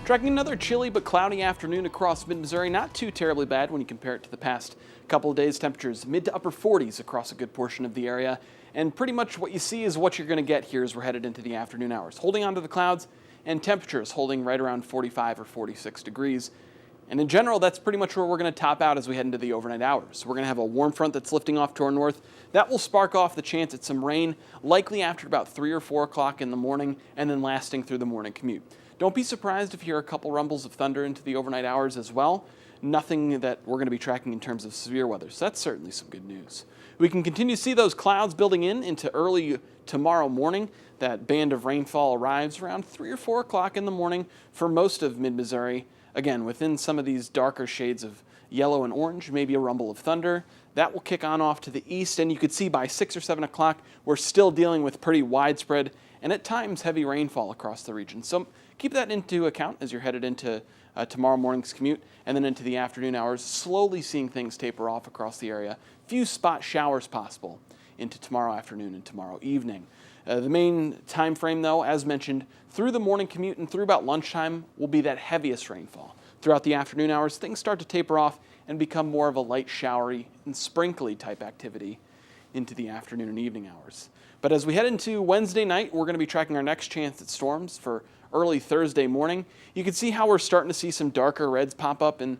Tracking another chilly but cloudy afternoon across mid-Missouri. Not too terribly bad when you compare it to the past couple of days. Temperatures mid to upper 40s across a good portion of the area. And pretty much what you see is what you're going to get here as we're headed into the afternoon hours. Holding onto the clouds and temperatures holding right around 45 or 46 degrees. And in general, that's pretty much where we're going to top out as we head into the overnight hours. We're going to have a warm front that's lifting off to our north. That will spark off the chance at some rain, likely after about 3 or 4 o'clock in the morning, and then lasting through the morning commute. Don't be surprised if you hear a couple rumbles of thunder into the overnight hours as well. Nothing that we're going to be tracking in terms of severe weather, so that's certainly some good news. We can continue to see those clouds building into early tomorrow morning. That band of rainfall arrives around 3 or 4 o'clock in the morning for most of mid-Missouri. Again, within some of these darker shades of yellow and orange, maybe a rumble of thunder. That will kick on off to the east, and you could see by 6 or 7 o'clock, we're still dealing with pretty widespread and at times heavy rainfall across the region. So keep that into account as you're headed into tomorrow morning's commute and then into the afternoon hours, slowly seeing things taper off across the area. Few spot showers possible into tomorrow afternoon and tomorrow evening. The main time frame, though, as mentioned, through the morning commute and through about lunchtime will be that heaviest rainfall. Throughout the afternoon hours, things start to taper off and become more of a light showery and sprinkly type activity into the afternoon and evening hours. But as we head into Wednesday night, we're going to be tracking our next chance at storms for early Thursday morning. You can see how we're starting to see some darker reds pop up in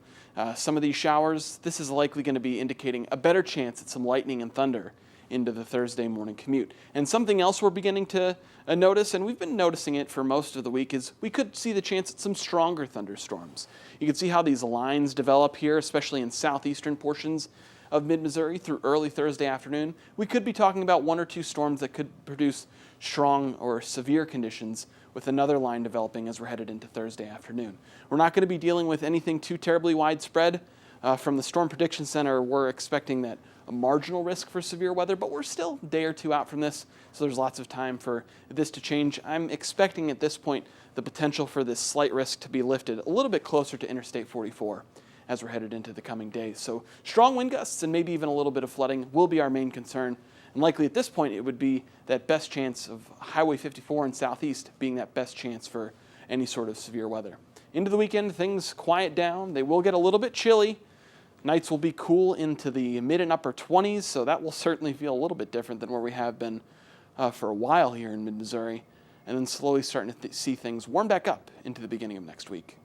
some of these showers. This is likely going to be indicating a better chance at some lightning and thunder into the Thursday morning commute. And something else we're beginning to notice, and we've been noticing it for most of the week, is we could see the chance at some stronger thunderstorms. You can see how these lines develop here, especially in southeastern portions of mid-Missouri through early Thursday afternoon. We could be talking about 1 or 2 storms that could produce strong or severe conditions, with another line developing as we're headed into Thursday afternoon. We're not going to be dealing with anything too terribly widespread. From the Storm Prediction Center, we're expecting that a marginal risk for severe weather, but we're still a day or two out from this, so there's lots of time for this to change. I'm expecting at this point the potential for this slight risk to be lifted a little bit closer to Interstate 44 as we're headed into the coming days. So strong wind gusts and maybe even a little bit of flooding will be our main concern. And likely at this point, it would be that best chance of Highway 54 and southeast being that best chance for any sort of severe weather. Into the weekend, things quiet down. They will get a little bit chilly. Nights will be cool into the mid and upper 20s, so that will certainly feel a little bit different than where we have been for a while here in mid-Missouri. And then slowly starting to see things warm back up into the beginning of next week.